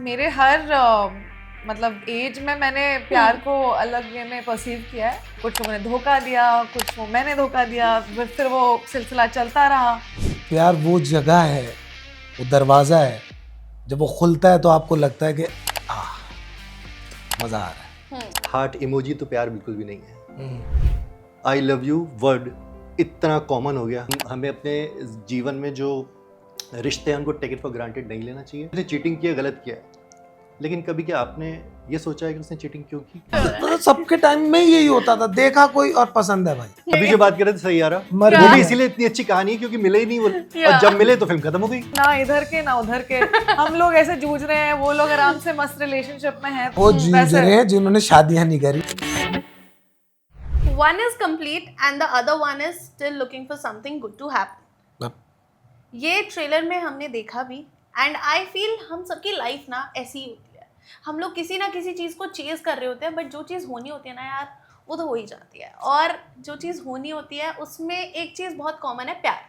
मेरे हर मतलब एज में मैंने प्यार को अलग वे में परसीव किया है। कुछ लोगों ने धोखा दिया, कुछ को मैंने धोखा दिया, फिर वो सिलसिला चलता रहा। प्यार वो जगह है, वो दरवाज़ा है, जब वो खुलता है तो आपको लगता है कि मज़ा आ रहा है। हार्ट इमोजी तो प्यार बिल्कुल भी नहीं है। आई लव यू वर्ड इतना कॉमन हो गया, हमें अपने जीवन में जो रिश्ते हैं उनको टेक इट फॉर ग्रांटेड नहीं लेना चाहिए। उसने चीटिंग किया, गलत किया, लेकिन कभी क्या आपने ये सोचा है कि उसने चीटिंग क्यों की? तो सबके टाइम में यही होता था, देखा कोई और पसंद है भाई। अभी जो बात कर रहे थे सही आ रहा, मर वो भी गया। इसीलिए इतनी अच्छी कहानी है क्योंकि मिले ही नहीं वो, और जब मिले तो फिल्म खत्म हो गई। ना इधर के ना उधर के, हम लोग ऐसे जूझ रहे हैं, वो लोग आराम से मस्त रिलेशनशिप में हैं। वो जूझ रहे हैं जिन्होंने शादियां नहीं करी। One is complete and the other one is still looking for something good to happen. ये ट्रेलर में हमने देखा भी एंड आई फील हम सबकी लाइफ ना ऐसी ही होती है। हम लोग किसी ना किसी चीज़ को चेज कर रहे होते हैं, बट जो चीज़ होनी होती है ना यार, वो तो हो ही जाती है। और जो चीज़ होनी होती है उसमें एक चीज़ बहुत कॉमन है, प्यार।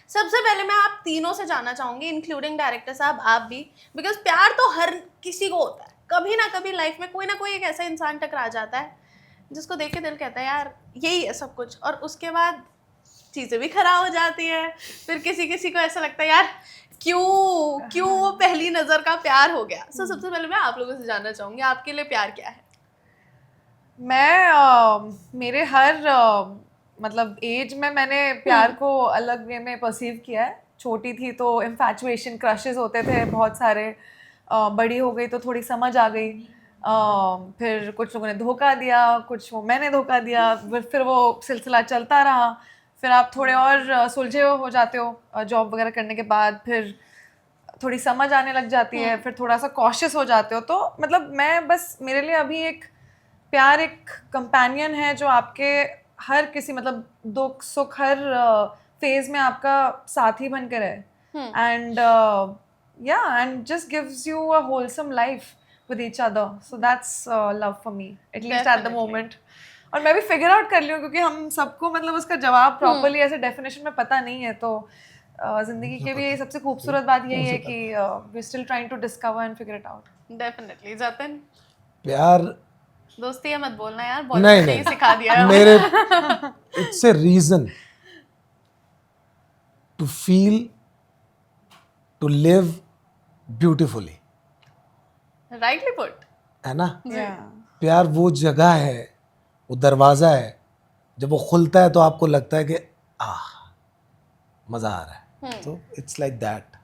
सबसे पहले मैं आप तीनों से जानना चाहूँगी, इंक्लूडिंग डायरेक्टर साहब आप भी, बिकॉज प्यार तो हर किसी को होता है। कभी ना कभी लाइफ में कोई ना कोई एक ऐसा इंसान टकरा जाता है जिसको देख के दिल कहता है यार यही है सब कुछ, और उसके बाद चीज़ें भी खराब हो जाती है। फिर किसी किसी को ऐसा लगता है यार क्यों वो पहली नज़र का प्यार हो गया। सो सबसे पहले मैं आप लोगों से जानना चाहूँगी, आपके लिए प्यार क्या है? मेरे हर मतलब एज में मैंने प्यार को अलग वे में परसीव किया है। छोटी थी तो इन्फैचुएशन, क्रशेस होते थे बहुत सारे। बड़ी हो गई तो थोड़ी समझ आ गई। फिर कुछ लोगों ने धोखा दिया, कुछ वो मैंने धोखा दिया, फिर वो सिलसिला चलता रहा। फिर आप थोड़े और सुलझे हो जाते हो जॉब वगैरह करने के बाद, फिर थोड़ी समझ आने लग जाती है, फिर थोड़ा सा कॉशियस हो जाते हो। तो मतलब मैं बस, मेरे लिए अभी एक प्यार एक कंपेनियन है जो आपके हर किसी मतलब दुख सुख हर फेज में आपका साथी बन के रहे। And and just gives you a wholesome life with each other. So that's love for me, at least at the moment. और मैं भी फिगर आउट कर लिया क्योंकि हम सबको मतलब उसका जवाब प्रॉपर्ली ऐसे डेफिनेशन में पता नहीं है। तो जिंदगी के भी सबसे खूबसूरत बात यही है कि we still trying to discover and figure it out. Definitely. Jatan, प्यार दोस्ती है मत बोलना यार, नहीं, बहुत सही सिखा दिया है मेरे it's a reason to feel, to live beautifully, rightly put, है ना। प्यार वो जगह है, वो दरवाज़ा है, जब वो खुलता है तो आपको लगता है कि मज़ा आ रहा है। तो it's like that.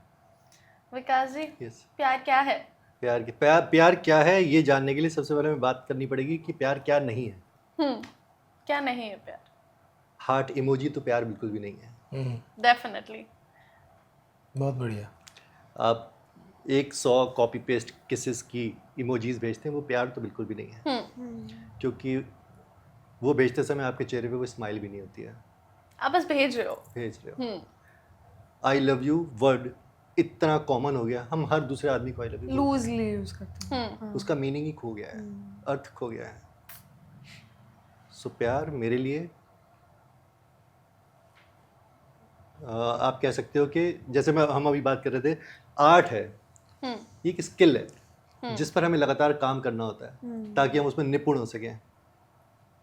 Vikas ji, Yes. प्यार क्या है? प्यार क्या है ये जानने के लिए सबसे पहले हमें बात करनी पड़ेगी कि प्यार क्या नहीं है। क्या नहीं है प्यार? हार्ट इमोजी तो प्यार बिल्कुल भी नहीं है। डेफिनेटली। बहुत बढ़िया। आप 100 कॉपी पेस्ट किसेस की इमोजीज भेजते हैं, वो प्यार तो बिल्कुल भी नहीं है। क्योंकि वो भेजते समय आपके चेहरे पे कोई स्माइल भी नहीं होती है, आप बस भेज रहे हो। आई लव यू वर्ड इतना कॉमन हो गया, हम हर दूसरे आदमी को I love you loosely use करते हैं। उसका मीनिंग ही खो गया है, अर्थ खो गया है। सो प्यार मेरे लिए आप कह सकते हो कि जैसे हम अभी बात कर रहे थे, आर्ट है, ये एक स्किल है जिस पर हमें लगातार काम करना होता है ताकि हम उसमें निपुण हो सकें।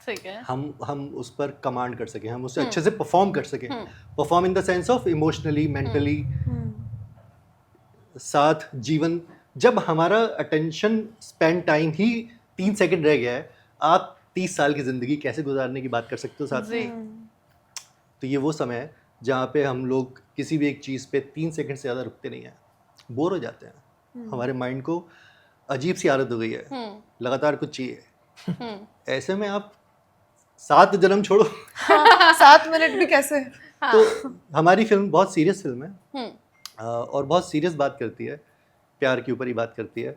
ठीक है। हम उस पर कमांड कर सकें, हम उससे अच्छे से परफॉर्म कर सकें। Perform in the sense of emotionally, mentally. साथ जीवन, जब हमारा अटेंशन स्पेंड टाइम ही 3 सेकंड रह गया है, आप 30 साल की ज़िंदगी कैसे गुजारने की बात कर सकते हो साथ में? तो ये वो समय है जहाँ पे हम लोग किसी भी एक चीज़ पे 3 सेकंड से ज़्यादा रुकते नहीं हैं, बोर हो जाते हैं। हमारे माइंड को अजीब सी आदत हो गई है, लगातार कुछ चाहिए। ऐसे में आप 7 जन्म छोड़ो 7 मिनट भी कैसे। तो हमारी फिल्म बहुत सीरियस फिल्म है और बहुत सीरियस बात करती है, प्यार के ऊपर ही बात करती है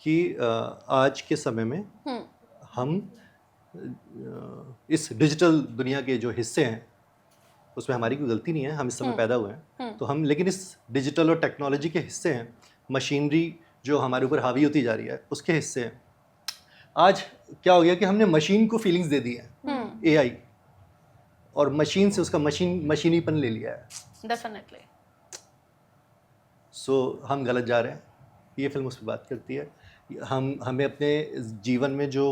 कि आज के समय में हम इस डिजिटल दुनिया के जो हिस्से हैं उसमें हमारी कोई गलती नहीं है, हम इस समय पैदा हुए हैं तो हम, लेकिन इस डिजिटल और टेक्नोलॉजी के हिस्से हैं, मशीनरी जो हमारे ऊपर हावी होती जा रही है उसके हिस्से हैं। आज क्या हो गया कि हमने मशीन को फीलिंग्स दे दी हैं, एआई, और मशीन से उसका मशीनीपन ले लिया है। डेफिनेटली। सो हम गलत जा रहे हैं। ये फिल्म उस पर बात करती है। हमें अपने जीवन में जो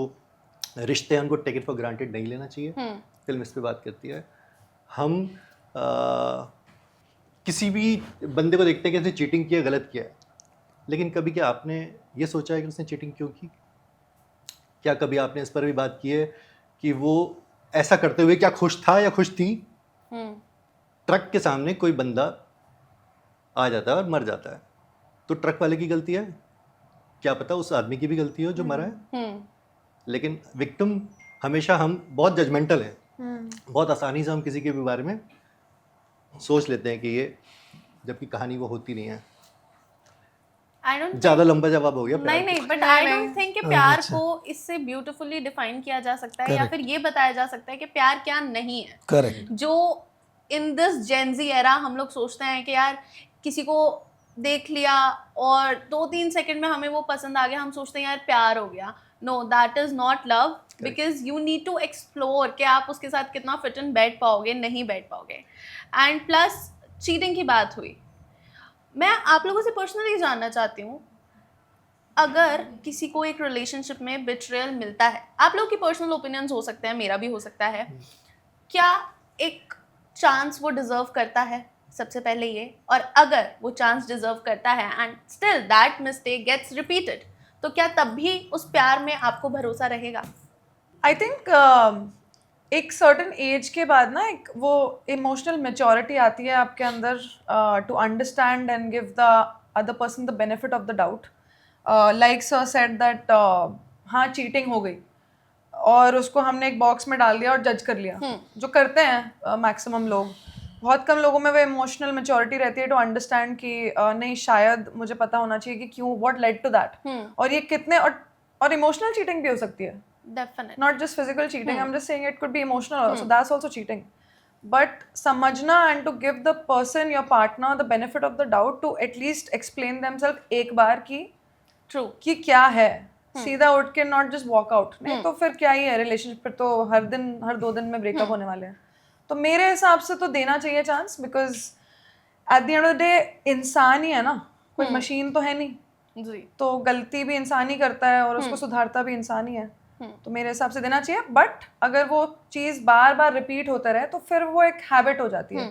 रिश्ते हैं उनको टेक इट फॉर ग्रांटेड नहीं लेना चाहिए, फिल्म इस पे बात करती है। हम किसी भी बंदे को देखते हैं कि उसने चीटिंग किया, गलत किया है, लेकिन कभी क्या आपने ये सोचा है कि उसने चीटिंग क्यों की? क्या कभी आपने इस पर भी बात की है कि वो ऐसा करते हुए क्या खुश था या खुश थी? ट्रक के सामने कोई बंदा आ जाता है और मर जाता है, तो ट्रक वाले की गलती है? क्या पता उस आदमी की भी गलती हो जो मरा है। लेकिन विक्टिम हमेशा, हम बहुत जजमेंटल हैं, बहुत आसानी से हम किसी के भी बारे में सोच लेते हैं कि ये, जबकि कहानी वो होती नहीं है। ज्यादा लंबा जवाब हो गया। नहीं, बट आई डोंट थिंक कि प्यार को इससे ब्यूटीफुली डिफाइन किया जा सकता है या फिर ये बताया जा सकता है कि प्यार क्या नहीं है। करेक्ट। जो इन दिस जेनजी एरा हम लोग सोचते हैं कि यार किसी को देख लिया और 2-3 सेकंड में हमें वो पसंद आ गया, हम सोचते हैं यार प्यार हो गया। No, that is not love, because you need to explore कि आप उसके साथ कितना फिट इन बैठ पाओगे, नहीं बैठ पाओगे। एंड प्लस चीटिंग की बात हुई, मैं आप लोगों से पर्सनली जानना चाहती हूँ, अगर किसी को एक रिलेशनशिप में बिट्रेयल मिलता है, आप लोग की पर्सनल ओपिनियंस हो सकते हैं, मेरा भी हो सकता है, क्या एक चांस वो डिजर्व करता है? सबसे पहले ये, और अगर वो चांस डिजर्व करता है and still that mistake gets repeated, तो क्या तब भी उस प्यार में आपको भरोसा रहेगा? आई थिंक एक सर्टन एज के बाद ना एक वो इमोशनल मैच्योरिटी आती है आपके अंदर to understand and give the other person the benefit of the doubt. Like sir said that हाँ चीटिंग हो गई और उसको हमने एक बॉक्स में डाल दिया और जज कर लिया, जो करते हैं मैक्सिमम लोग। बहुत कम लोगों में वो इमोशनल मैच्योरिटी रहती है टू अंडरस्टैंड कि नहीं, शायद मुझे पता होना चाहिए कि क्यों, व्हाट लेड टू दैट, और ये कितने, और इमोशनल चीटिंग भी हो सकती है, Definitely. not just physical cheating. I'm just saying it could be emotional also. That's also cheating. But समझना and to give the person, your partner, the benefit of the doubt to at least explain themselves एक बार की True. कि क्या है, सीधा उठ के not just walk out। नहीं तो फिर क्या ही है, रिलेशनशिप पर तो हर 2 दिन में ब्रेकअप होने वाले हैं। तो मेरे हिसाब से तो देना चाहिए chance, because at the end of the day इंसान ही है ना, कोई मशीन तो है नहीं जी। तो गलती भी इंसान ही करता है और उसको सुधारता भी इंसान ही है। तो मेरे हिसाब से देना चाहिए, बट अगर वो चीज़ बार बार रिपीट होता रहे तो फिर वो एक हैबिट हो जाती है,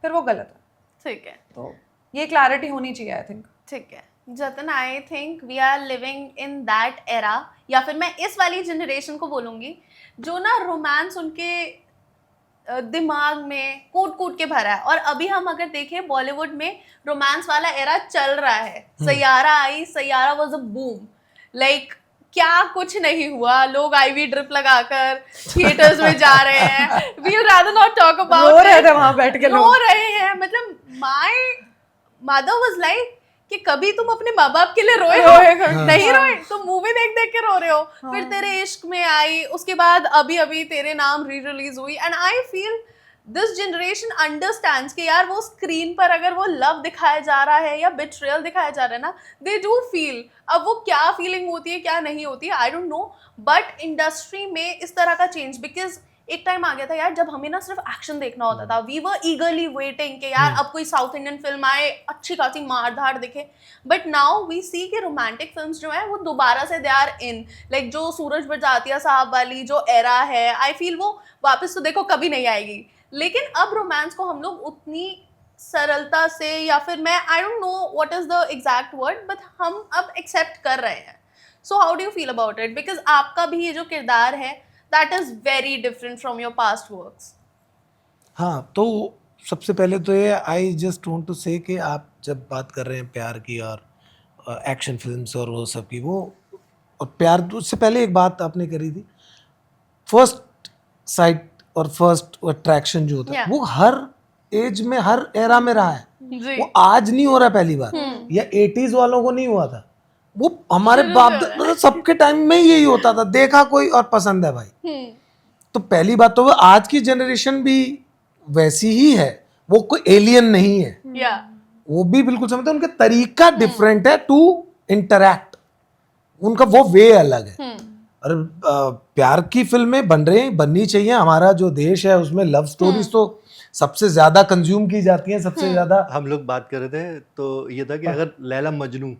फिर वो गलत है। ठीक है, तो ये क्लैरिटी होनी चाहिए आई थिंक। ठीक है Jatan, I think we are living in that era, या फिर मैं इस वाली जनरेशन को बोलूँगी जो ना रोमांस उनके दिमाग में कूट कूट के भरा है। और अभी हम अगर देखें बॉलीवुड में रोमांस वाला एरा चल रहा है। सैयारा आई, Saiyaara was a boom, like क्या कुछ नहीं हुआ, लोग आईवी ड्रिप लगाकर थिएटर्स में जा रहे हैं। We would rather not talk about, रो रहे थे वहां बैठ के, रो रहे हैं। मतलब माय मदर वाज लाइक कि कभी तुम अपने माँ बाप के लिए रोए हो? नहीं रोए, तुम मूवी देख देख के रो रहे हो। फिर तेरे इश्क में आई, उसके बाद अभी अभी तेरे नाम री रिलीज हुई। And I feel this generation understands कि यार वो स्क्रीन पर अगर वो लव दिखाया जा रहा है या बिट्रेयल दिखाया जा रहा है ना, दे डू फील। अब वो क्या फीलिंग होती है क्या नहीं होती है I don't know, but industry में इस तरह का चेंज, बिकॉज एक टाइम आ गया था यार जब हमें ना सिर्फ एक्शन देखना होता था। वी वर ईगरली वेटिंग कि यार अब कोई साउथ इंडियन फिल्म आए, अच्छी खासी मार धाड़ दिखे। बट नाउ वी सी कि रोमांटिक फिल्म्स जो है वो दोबारा से दे आर इन, लाइक जो सूरज बरजातिया साहब वाली जो एरा है, आई फील वो वापस तो देखो कभी नहीं आएगी। लेकिन अब रोमांस को हम लोग उतनी सरलता से, या फिर मैं I don't know what is the exact word, but हम अब एक्सेप्ट कर रहे हैं। So how do you feel about it? Because आपका भी ये जो किरदार है that is very different from your past works. हाँ, तो सबसे पहले तो ये आई जस्ट वांट टू से कि आप जब बात कर रहे हैं प्यार की और एक्शन फिल्म्स और वो सब की, वो और प्यार, उससे पहले एक बात आपने करी थी, फर्स्ट साइट और फर्स्ट अट्रैक्शन जो होता है वो हर एज में, हर एरा में रहा है। वो आज नहीं हो रहा पहली बार, या 80s वालों को नहीं हुआ था, वो हमारे बाप मतलब सबके टाइम में यही होता था, देखा कोई और पसंद है भाई। तो पहली बात तो वो आज की जनरेशन भी वैसी ही है, वो कोई एलियन नहीं है। वो भी बिल्कुल समझते हैं, उनका तरीका डिफरेंट है टू इंटरैक्ट, उनका वो वे अलग है। और प्यार की फिल्में बन रही हैं, बननी चाहिए। हमारा जो देश है उसमें लव स्टोरीज तो सबसे ज्यादा कंज्यूम की जाती हैं, सबसे ज्यादा। हम लोग बात कर रहे थे तो ये था कि अगर लैला मजनू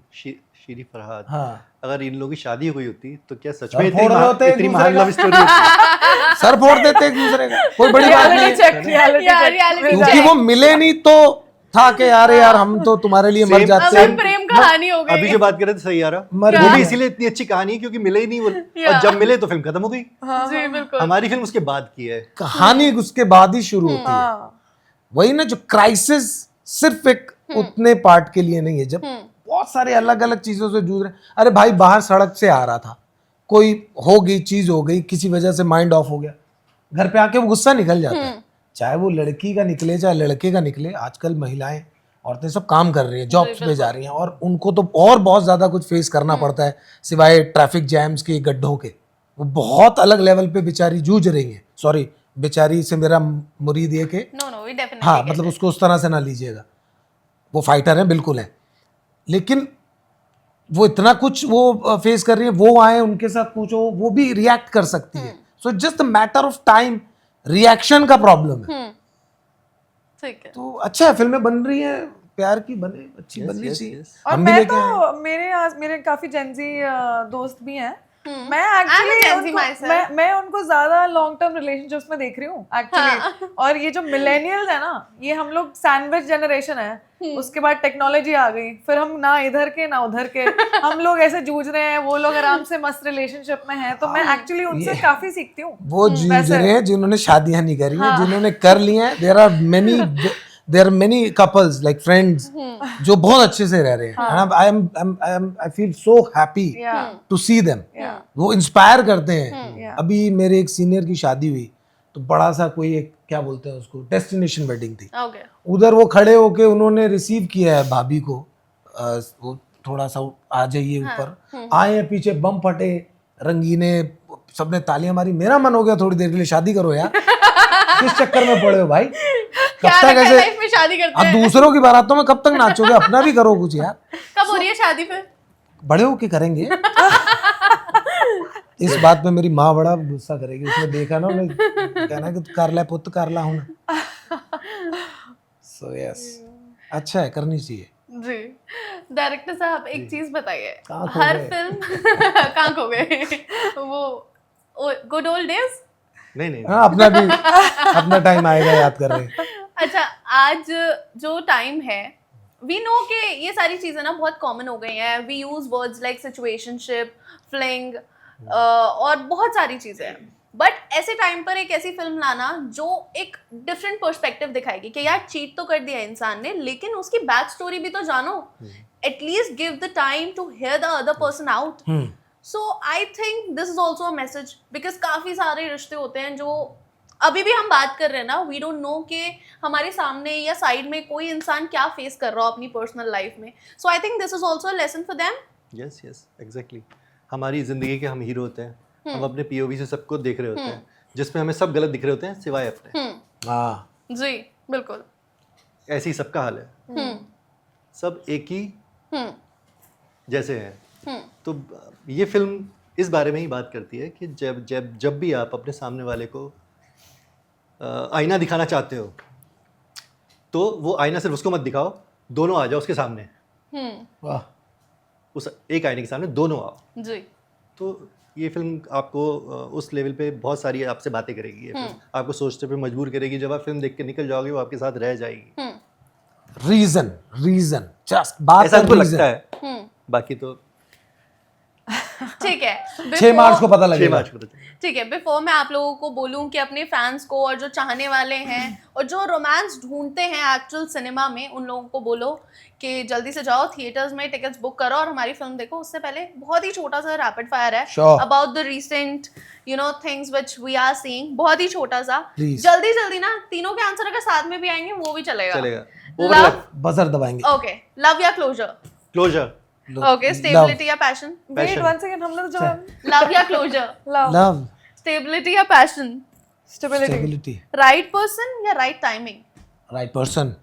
शीरी फरहाद, हाँ अगर इन लोगों की शादी हो गई होती तो क्या सच सर में फोड़ रहे होते एक इतनी दूसरे महान का। लव स्टोरी होती? सर फोड़ देते एक दूसरे का, कोई बड़ी बात नहीं रियलिटी है। चेक, रियलिटी यार, चेक reality क्योंकि वो मिले नहीं तो था कि यार हम तो तुम्हारे लिए मर Same- जाते अगर हैं। प्रेम कहानी हो अभी गई। जो बात कर रहे थे सही आ रहा, मर वो भी गए। इसीलिए इतनी अच्छी कहानी है क्योंकि मिले ही नहीं वो, Yeah. और जब मिले तो फिल्म खत्म हो गई। जी बिल्कुल। हमारी फिल्म उसके बाद की है। कहानी उसके बाद ही शुरू होती है। हाँ वही ना, जो क्राइसिस सिर्फ एक उतने पार्ट के लिए नहीं है, जब बहुत सारे अलग अलग चीजों से जूझ रहे हैं। अरे भाई बाहर सड़क से आ रहा था, कोई हो गई चीज, हो गई किसी वजह से माइंड ऑफ हो गया, घर पे आके वो गुस्सा निकल जाता है, चाहे वो लड़की का निकले चाहे लड़के का निकले। आजकल महिलाएं, औरतें सब काम कर रही हैं, जॉब्स पे जा रही हैं, और उनको तो और बहुत ज्यादा कुछ फेस करना पड़ता है सिवाय ट्रैफिक जैम्स के, गड्ढों के। वो बहुत अलग लेवल पे बेचारी जूझ रही हैं। सॉरी, बेचारी से मेरा मुरीद ये कि नो वी डेफिनेटली हाँ मतलब उसको उस तरह से ना लीजिएगा, वो फाइटर है बिल्कुल है, लेकिन वो इतना कुछ वो फेस कर रही है, वो आए उनके साथ पूछो, वो भी रिएक्ट कर सकती है। So just matter of time, reaction का प्रॉब्लम है। ठीक है। तो अच्छा है, फिल्में बन रही हैं, प्यार की बने, अच्छी बननी yes, चाहिए। yes. और हम भी मैं लेके आए। तो मेरे काफी जेंजी दोस्त भी हैं। मैं I'm a Gen Z actually myself. मैं उनको ज्यादा लॉन्ग टर्म रिलेशनशिप्स में देख रही हूँ एक्चुअली। और ये जो मिलेनियल्स है ना, ये हम लोग सैंडविच जनरेशन है। उसके बाद टेक्नोलॉजी आ गई, फिर हम ना इधर के ना उधर के, हम लोग ऐसे जूझ रहे हैं, वो लोग आराम से मस्त रिलेशनशिप में हैं। तो मैं एक्चुअली उनसे काफी सीखती हूँ। वो जूझ रहे हैं जिन्होंने शादियां नहीं करी हैं, जिन्होंने कर ली हैं। There are many couples like friends जो बहुत अच्छे से रह रहे हैं। I feel so happy to see them. वो इंस्पायर करते हैं। अभी मेरे एक सीनियर की शादी हुई, तो बड़ा सा कोई एक क्या बोलते हैं उसको, डेस्टिनेशन वेडिंग थी। ओके। उधर वो खड़े होके उन्होंने रिसीव किया है भाभी को, वो थोड़ा सा आ जाइए ऊपर, आए हैं, पीछे बम फटे, रंगीने, सबने तालियां मारी। मेरा मन हो गया थोड़ी देर के लिए शादी करो यार। किस चक्कर में पड़े हो भाई? कब क्या तक लगता है ऐसे लाइफ में शादी करते अब हैं? दूसरों की बारातों में कब तक नाचोगे? अपना भी करो कुछ यार। कब हो रही है शादी फिर? बड़े होके करेंगे। इस बात पे मेरी माँ बड़ा गुस्सा करेगी, उसने देखा ना, उन्हें कहना कि कर ले पुत, कर ला हूं। सो यस, अच्छा है, करनी चाहिए। जी। डायरेक्टर साहब एक चीज बताइए, कहाँ खो हर गए? फिल्म कहाँ खो गए? वो गुड ओल्ड डेज। नहीं हाँ, अपना टाइम आएगा, याद कर रहे हैं। अच्छा, आज जो टाइम है, वी नो कि ये सारी चीज़ें ना बहुत कॉमन हो गई हैं। We use words like situationship, fling और बहुत सारी चीज़ें हैं। बट ऐसे टाइम पर एक ऐसी फिल्म लाना जो एक डिफरेंट पर्सपेक्टिव दिखाएगी कि यार चीट तो कर दिया इंसान ने, लेकिन उसकी बैक स्टोरी भी तो जानो। At least give the time to hear the other person out. So I think this is also a message, because काफ़ी सारे रिश्ते होते हैं जो अभी भी हम बात कर रहे हैं ना, वी डोंट नो कि हमारे सामने या साइड में कोई इंसान क्या फेस कर रहा हो अपनी पर्सनल लाइफ में। So I think this is also a lesson for them. Yes yes exactly. हमारी जिंदगी के हम हीरो होते हैं, हम अपने पीओवी से सबको देख रहे होते हैं, जिसमें हमें सब गलत दिख रहे होते हैं सिवाय अपने। हाँ, जी बिल्कुल। ऐसे ही सबका हाल है, सब एक ही जैसे हैं। तो ये फिल्म इस बारे में ही बात करती है कि जब भी आप अपने सामने वाले को आईना दिखाना चाहते हो, तो वो आईना सिर्फ उसको मत दिखाओ, दोनों आ जाओ उसके सामने। वाह, उस एक आईने के सामने दोनों आओ। जी। तो ये फिल्म आपको उस लेवल पे बहुत सारी आपसे बातें करेगी। ये फिल्म आपको सोचते पे मजबूर करेगी। जब आप फिल्म देख के निकल जाओगे, वो आपके साथ रह जाएगी। रीजन जस्ट बात ऐसा हमको reason। लगता है, बाकी तो ठीक है। 6 मार्च को पता 6 लगेगा। मार्च को पता चलेगा। ठीक है, बिफोर मैं आप लोगों को बोलूं कि अपने फैंस को और जो चाहने वाले हैं और जो रोमांस ढूंढते हैं एक्चुअल सिनेमा में, उन लोगों को बोलो कि जल्दी से जाओ थिएटर्स में, टिकट्स बुक करो और हमारी फिल्म देखो। उससे पहले बहुत ही छोटा सा रैपिड फायर है Sure. About the recent things which we are seeing. बहुत ही छोटा सा, Please. जल्दी जल्दी ना, तीनों के आंसर अगर साथ में भी आएंगे वो भी चलेगा। ओवरलैप, बजर दबाएंगे। ओके, लव या क्लोजर? क्लोजर, ओके, स्टेबिलिटी या पैशन? वेट वन सेकंड, हम लोग जो लव या क्लोजर? लव, स्टेबिलिटी या passion? Stability. Stability, right person या right timing? Right person.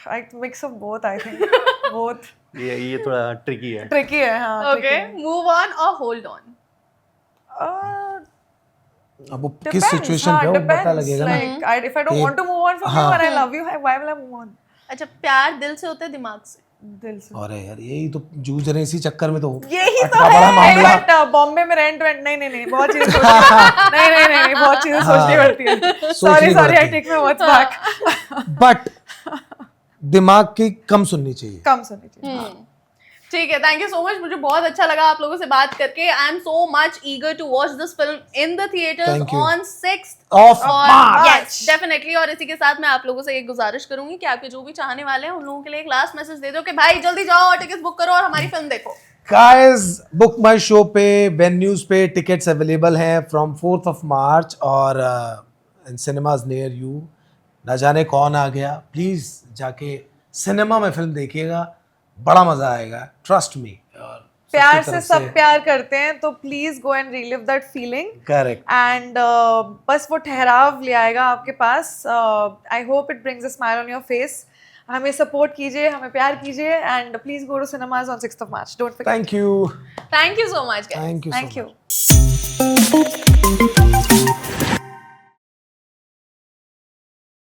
I mix of both, I think both. ये थोड़ा ट्रिकी है। ट्रिकी है, हाँ। ओके, मूव ऑन और होल्ड ऑन? अब वो किस सिचुएशन पे है वो पता लगेगा ना। Like, if I don't want to move on from you and I love you, why will I move on? अच्छा, प्यार दिल से होता है दिमाग से? दिल से। और यार यही तो जूझ रहे हैं, इसी चक्कर में तो यही तो इतना बड़ा मामला। है बट बॉम्बे में रेंट वेंट नहीं बहुत चीजें सोचनी नहीं बहुत चीजें सोचनी पड़ती है। सॉरी पड़ती आई है। Take my words back. But दिमाग की कम सुननी चाहिए। कम सुननी चाहिए। ठीक है, थैंक यू सो मच, मुझे बहुत अच्छा लगा आप लोगों से बात करके। I am so much eager to watch this film in the theatres Thank you. On 6th Of March. Yes definitely. और इसी के साथ मैं आप लोगों से एक गुजारिश करूंगी कि आपके जो भी चाहने वाले हैं उन लोगों के लिए एक लास्ट मैसेज दे दो कि भाई जल्दी जाओ, टिकट्स बुक करो और हमारी फिल्म देखो। Guys, बुक माई शो पे, वेन्यूज पे टिकट्स अवेलेबल हैं फ्रॉम 4th of March और इन सिनेमाज नियर यू। ना जाने कौन आ गया, प्लीज जाके सिनेमा में फिल्म देखिएगा, बड़ा मजा आएगा, ट्रस्ट मी। प्यार से सब प्यार करते हैं तो please go and relive that feeling. Correct. And बस वो ठहराव ले आएगा आपके पास। I hope it brings a smile on your face. हमें सपोर्ट कीजिए, हमें प्यार कीजिए and please go to cinemas on 6th of March। Don't forget. Thank you thank you so much guys. Thank you thank you.